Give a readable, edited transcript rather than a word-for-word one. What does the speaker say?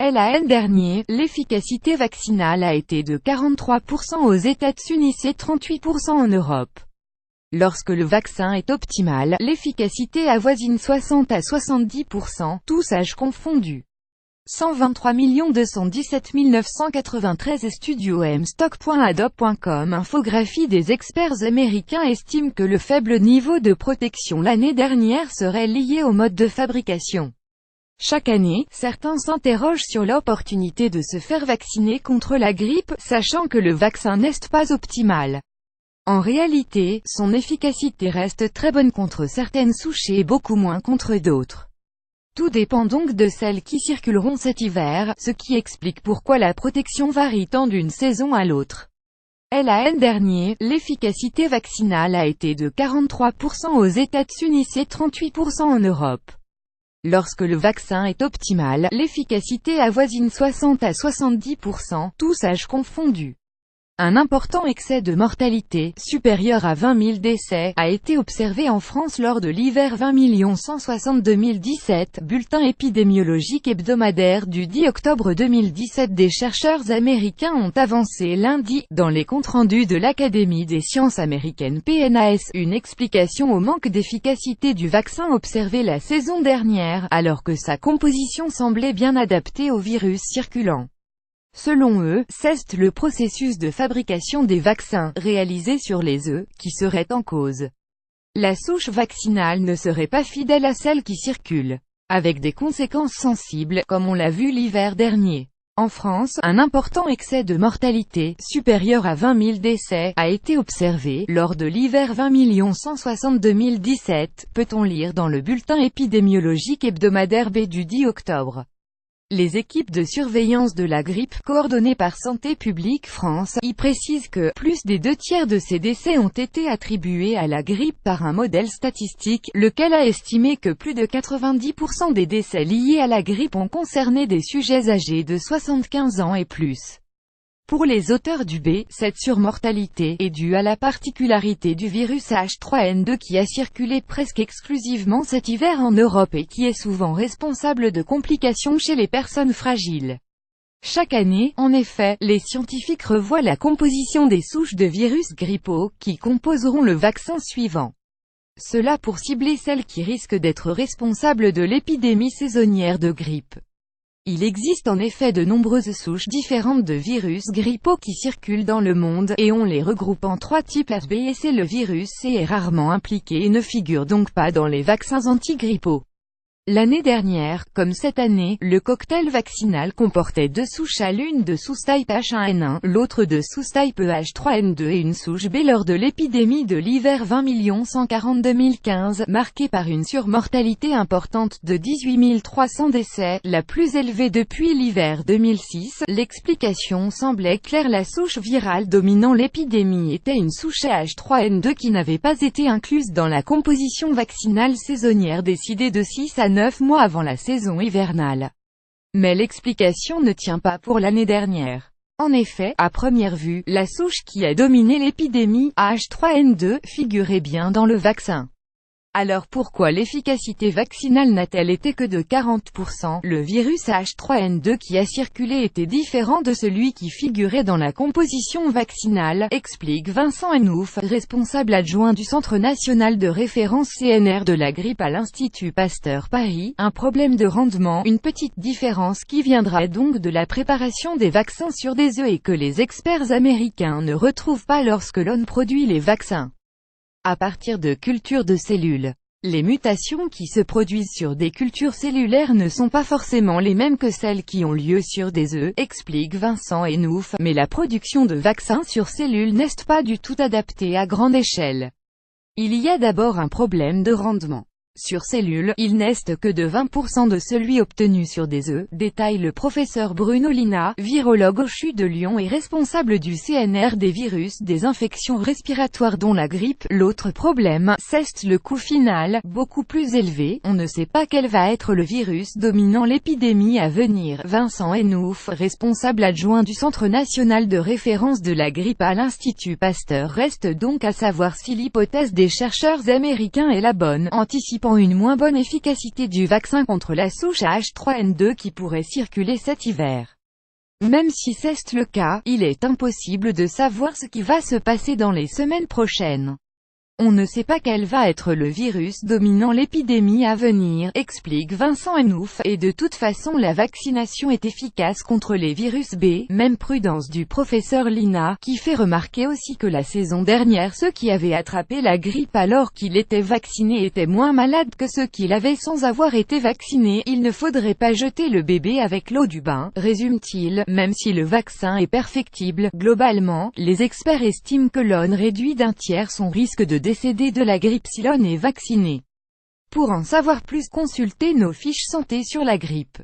L'an dernier, l'efficacité vaccinale a été de 43% aux États-Unis et 38% en Europe. Lorsque le vaccin est optimal, l'efficacité avoisine 60 à 70%, tous âges confondus. 123 217 993 Studio mstock.adobe.com. Infographie des experts américains estiment que le faible niveau de protection l'année dernière serait lié au mode de fabrication. Chaque année, certains s'interrogent sur l'opportunité de se faire vacciner contre la grippe, sachant que le vaccin n'est pas optimal. En réalité, son efficacité reste très bonne contre certaines souches et beaucoup moins contre d'autres. Tout dépend donc de celles qui circuleront cet hiver, ce qui explique pourquoi la protection varie tant d'une saison à l'autre. L'an dernier, l'efficacité vaccinale a été de 43% aux États-Unis et 38% en Europe. Lorsque le vaccin est optimal, l'efficacité avoisine 60 à 70%, tous âges confondus. Un important excès de mortalité, supérieur à 20 000 décès, a été observé en France lors de l'hiver 20 160 2017, bulletin épidémiologique hebdomadaire du 10 octobre 2017. Des chercheurs américains ont avancé lundi, dans les comptes rendus de l'Académie des sciences américaines PNAS, une explication au manque d'efficacité du vaccin observé la saison dernière, alors que sa composition semblait bien adaptée au virus circulant. Selon eux, c'est le processus de fabrication des vaccins, réalisé sur les œufs, qui serait en cause. La souche vaccinale ne serait pas fidèle à celle qui circule, avec des conséquences sensibles, comme on l'a vu l'hiver dernier. En France, un important excès de mortalité, supérieur à 20 000 décès, a été observé, lors de l'hiver 20 160 2017, peut-on lire dans le bulletin épidémiologique hebdomadaire B du 10 octobre. Les équipes de surveillance de la grippe, coordonnées par Santé publique France, y précisent que plus des 2/3 de ces décès ont été attribués à la grippe par un modèle statistique, lequel a estimé que plus de 90% des décès liés à la grippe ont concerné des sujets âgés de 75 ans et plus. Pour les auteurs du B, cette surmortalité est due à la particularité du virus H3N2 qui a circulé presque exclusivement cet hiver en Europe et qui est souvent responsable de complications chez les personnes fragiles. Chaque année, en effet, les scientifiques revoient la composition des souches de virus grippaux, qui composeront le vaccin suivant. Cela pour cibler celles qui risquent d'être responsables de l'épidémie saisonnière de grippe. Il existe en effet de nombreuses souches différentes de virus grippaux qui circulent dans le monde, et on les regroupe en 3 types A, B et C. Le virus C est rarement impliqué et ne figure donc pas dans les vaccins antigrippaux. L'année dernière, comme cette année, le cocktail vaccinal comportait 2 souches A, l'une de sous-type H1N1, l'autre de sous-type H3N2 et une souche B. Lors de l'épidémie de l'hiver 20 140 2015, marquée par une surmortalité importante de 18 300 décès, la plus élevée depuis l'hiver 2006, l'explication semblait claire. La souche virale dominant l'épidémie était une souche H3N2 qui n'avait pas été incluse dans la composition vaccinale saisonnière décidée de 6 à 9 mois avant la saison hivernale. Mais l'explication ne tient pas pour l'année dernière. En effet, à première vue, la souche qui a dominé l'épidémie, H3N2, figurait bien dans le vaccin. Alors pourquoi l'efficacité vaccinale n'a-t-elle été que de 40%? Le virus H3N2 qui a circulé était différent de celui qui figurait dans la composition vaccinale, explique Vincent Henouf, responsable adjoint du Centre national de référence CNR de la grippe à l'Institut Pasteur Paris. Un problème de rendement, une petite différence qui viendra donc de la préparation des vaccins sur des œufs et que les experts américains ne retrouvent pas lorsque l'on produit les vaccins à partir de cultures de cellules. Les mutations qui se produisent sur des cultures cellulaires ne sont pas forcément les mêmes que celles qui ont lieu sur des œufs, explique Vincent Henouf, mais la production de vaccins sur cellules n'est pas du tout adaptée à grande échelle. Il y a d'abord un problème de rendement. Sur cellules, il n'est que de 20% de celui obtenu sur des œufs, détaille le professeur Bruno Lina, virologue au CHU de Lyon et responsable du CNR des virus des infections respiratoires dont la grippe. L'autre problème, c'est le coût final, beaucoup plus élevé. On ne sait pas quel va être le virus dominant l'épidémie à venir. Vincent Henouf, responsable adjoint du Centre national de référence de la grippe à l'Institut Pasteur, reste donc à savoir si l'hypothèse des chercheurs américains est la bonne, anticipant anticipant une moins bonne efficacité du vaccin contre la souche H3N2 qui pourrait circuler cet hiver. Même si c'est le cas, il est impossible de savoir ce qui va se passer dans les semaines prochaines. On ne sait pas quel va être le virus dominant l'épidémie à venir, explique Vincent Hanouf, et de toute façon la vaccination est efficace contre les virus B, même prudence du professeur Lina, qui fait remarquer aussi que la saison dernière ceux qui avaient attrapé la grippe alors qu'ils étaient vaccinés étaient moins malades que ceux qui l'avaient sans avoir été vaccinés. Il ne faudrait pas jeter le bébé avec l'eau du bain, résume-t-il, même si le vaccin est perfectible. Globalement, les experts estiment que l'on réduit d'un tiers son risque de décédé de la grippe si l'on est vacciné. Pour en savoir plus, consultez nos fiches santé sur la grippe.